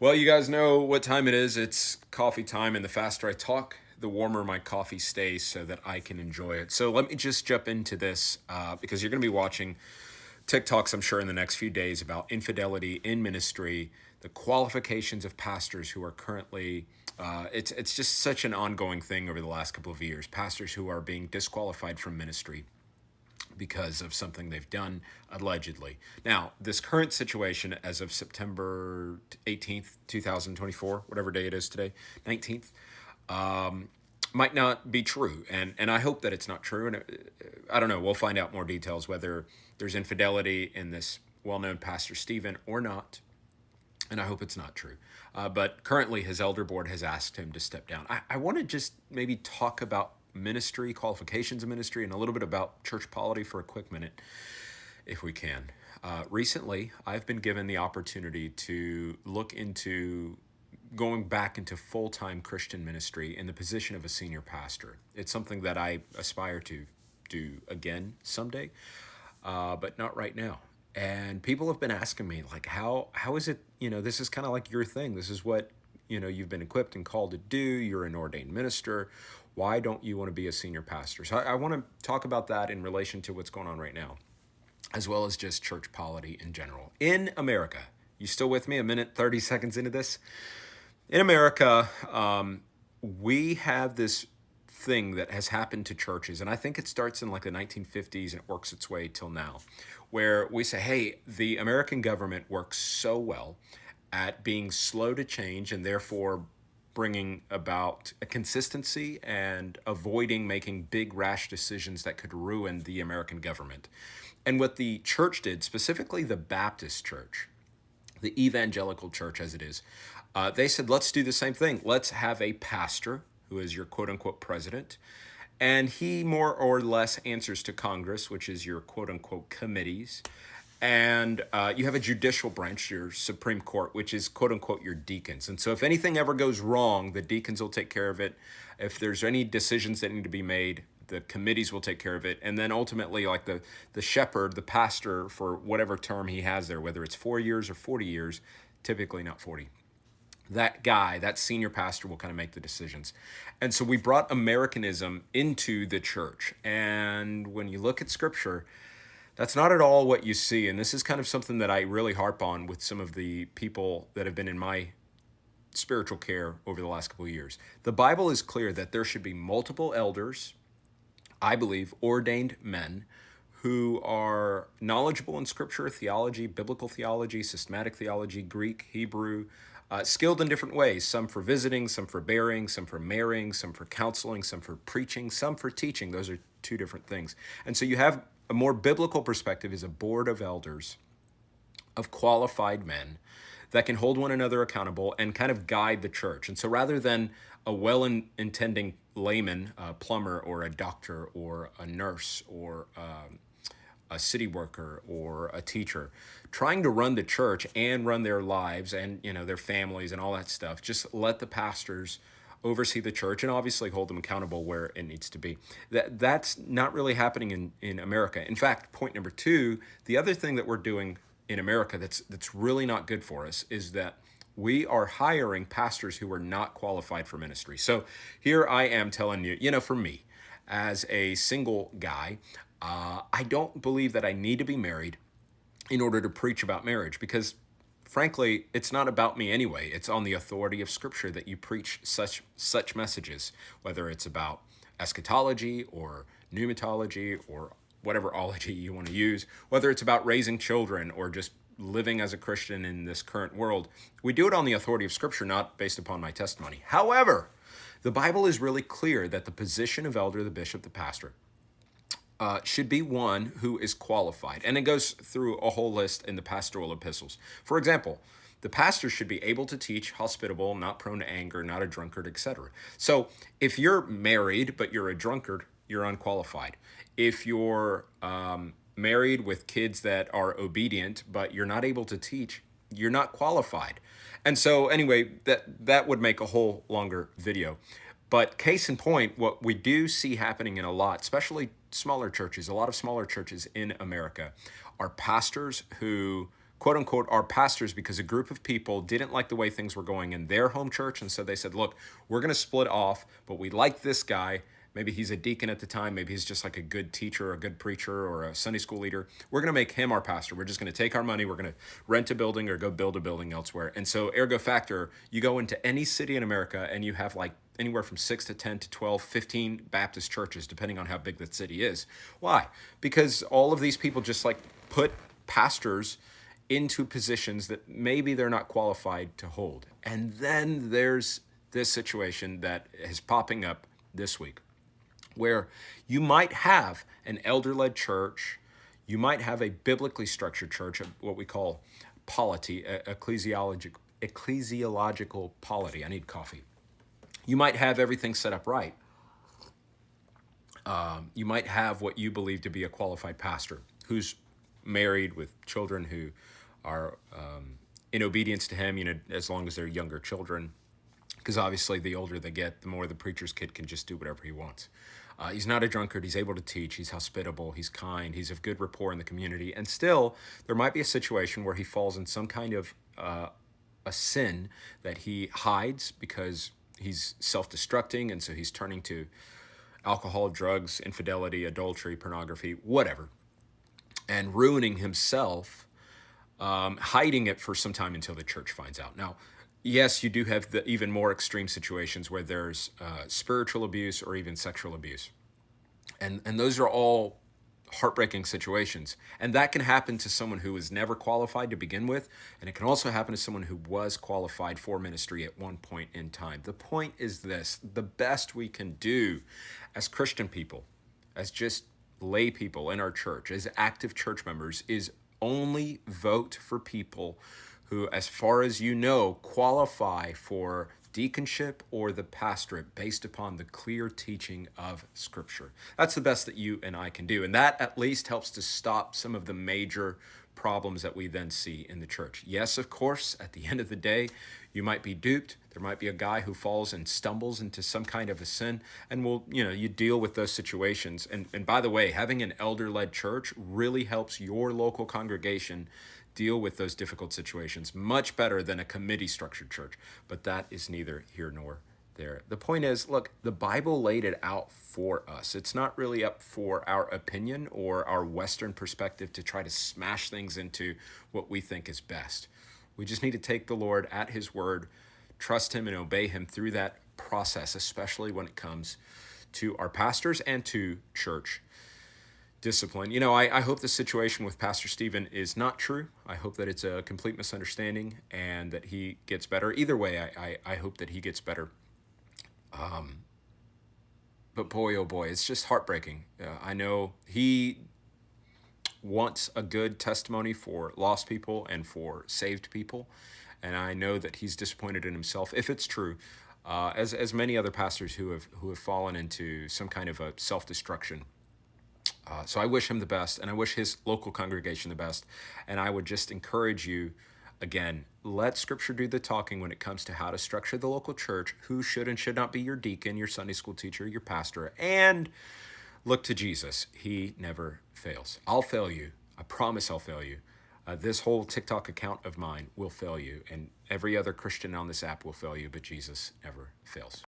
Well, you guys know what time it is. It's coffee time, and the faster I talk, the warmer my coffee stays so that I can enjoy it. So let me just jump into this because you're going to be watching TikToks, I'm sure, in the next few days about infidelity in ministry, the qualifications of pastors who are currently. It's just such an ongoing thing over the last couple of years. Pastors who are being disqualified from ministry because of something they've done allegedly. Now, this current situation as of September 18th, 2024, whatever day it is today, 19th, might not be true. And I hope that it's not true. And I don't know, we'll find out more details whether there's infidelity in this well-known Pastor Stephen or not. And I hope it's not true. But currently, his elder board has asked him to step down. I want to just maybe talk about ministry, qualifications of ministry, and a little bit about church polity for a quick minute, if we can. Recently, I've been given the opportunity to look into going back into full-time Christian ministry in the position of a senior pastor. It's something that I aspire to do again someday, but not right now. And people have been asking me, like, how is it, this is kind of like your thing. This is what, you've been equipped and called to do. You're an ordained minister. Why don't you want to be a senior pastor? So I want to talk about that in relation to what's going on right now, as well as just church polity in general. In America, you still with me? A minute, 30 seconds into this? In America, we have this thing that has happened to churches, and I think it starts in like the 1950s and it works its way till now, where we say, hey, the American government works so well at being slow to change and therefore bringing about a consistency and avoiding making big rash decisions that could ruin the American government. And what the church did, specifically the Baptist church, the evangelical church as it is, they said, let's do the same thing. Let's have a pastor who is your quote unquote president, and he more or less answers to Congress, which is your quote unquote committees. And you have a judicial branch, your Supreme Court, which is quote unquote your deacons. And so if anything ever goes wrong, the deacons will take care of it. If there's any decisions that need to be made, the committees will take care of it. And then ultimately, like the shepherd, the pastor, for whatever term he has there, whether it's 4 years or 40 years, typically not 40. That guy, that senior pastor, will kind of make the decisions. And so we brought Americanism into the church. And when you look at scripture, that's not at all what you see. And this is kind of something that I really harp on with some of the people that have been in my spiritual care over the last couple of years. The Bible is clear that there should be multiple elders, I believe, ordained men who are knowledgeable in scripture, theology, biblical theology, systematic theology, Greek, Hebrew, skilled in different ways, some for visiting, some for bearing, some for marrying, some for counseling, some for preaching, some for teaching. Those are two different things. And so you have a more biblical perspective is a board of elders, of qualified men that can hold one another accountable and kind of guide the church. And so rather than a well-intending layman, a plumber or a doctor or a nurse or a city worker or a teacher trying to run the church and run their lives and their families and all that stuff, just let the pastors oversee the church and obviously hold them accountable where it needs to be. That's not really happening in America. In fact, point number two, the other thing that we're doing in America that's really not good for us is that we are hiring pastors who are not qualified for ministry. So here I am telling you, for me, as a single guy, I don't believe that I need to be married in order to preach about marriage because, frankly, it's not about me anyway. It's on the authority of Scripture that you preach such messages, whether it's about eschatology or pneumatology or whatever ology you want to use, whether it's about raising children or just living as a Christian in this current world. We do it on the authority of Scripture, not based upon my testimony. However, the Bible is really clear that the position of elder, the bishop, the pastor, should be one who is qualified. And it goes through a whole list in the pastoral epistles. For example, the pastor should be able to teach, hospitable, not prone to anger, not a drunkard, etc. So if you're married, but you're a drunkard, you're unqualified. If you're married with kids that are obedient, but you're not able to teach, you're not qualified. And so anyway, that would make a whole longer video. But case in point, what we do see happening in a lot, especially smaller churches, a lot of smaller churches in America, are pastors who quote unquote, our pastors because a group of people didn't like the way things were going in their home church. And so they said, look, we're going to split off, but we like this guy. Maybe he's a deacon at the time. Maybe he's just like a good teacher or a good preacher or a Sunday school leader. We're going to make him our pastor. We're just going to take our money. We're going to rent a building or go build a building elsewhere. And so ergo factor, you go into any city in America and you have like anywhere from 6 to 10 to 12, 15 Baptist churches, depending on how big that city is. Why? Because all of these people just like put pastors into positions that maybe they're not qualified to hold. And then there's this situation that is popping up this week, where you might have an elder-led church, you might have a biblically structured church, what we call polity, ecclesiological polity. I need coffee. You might have everything set up right. You might have what you believe to be a qualified pastor who's married with children who are in obedience to him, as long as they're younger children. Because obviously the older they get, the more the preacher's kid can just do whatever he wants. He's not a drunkard. He's able to teach. He's hospitable. He's kind. He's of good rapport in the community. And still, there might be a situation where he falls in some kind of a sin that he hides because he's self-destructing, and so he's turning to alcohol, drugs, infidelity, adultery, pornography, whatever, and ruining himself, hiding it for some time until the church finds out. Now, yes, you do have the even more extreme situations where there's spiritual abuse or even sexual abuse. And those are all heartbreaking situations. And that can happen to someone who was never qualified to begin with. And it can also happen to someone who was qualified for ministry at one point in time. The point is this: the best we can do as Christian people, as just lay people in our church, as active church members, is only vote for people who, as far as you know, qualify for deaconship or the pastorate based upon the clear teaching of Scripture. That's the best that you and I can do. And that at least helps to stop some of the major problems that we then see in the church. Yes, of course, at the end of the day, you might be duped. There might be a guy who falls and stumbles into some kind of a sin, and you deal with those situations. And by the way, having an elder-led church really helps your local congregation deal with those difficult situations much better than a committee-structured church. But that is neither here nor there. The point is, look, the Bible laid it out for us. It's not really up for our opinion or our Western perspective to try to smash things into what we think is best. We just need to take the Lord at his word, trust him, and obey him through that process, especially when it comes to our pastors and to church discipline. I hope the situation with Pastor Stephen is not true. I hope that it's a complete misunderstanding and that he gets better. Either way, I hope that he gets better. But boy, oh boy, it's just heartbreaking. I know he wants a good testimony for lost people and for saved people. And I know that he's disappointed in himself, if it's true, as many other pastors who have fallen into some kind of a self-destruction. So I wish him the best, and I wish his local congregation the best. And I would just encourage you, again, let Scripture do the talking when it comes to how to structure the local church, who should and should not be your deacon, your Sunday school teacher, your pastor, and look to Jesus. He never fails. I'll fail you. I promise I'll fail you. This whole TikTok account of mine will fail you, and every other Christian on this app will fail you, but Jesus never fails.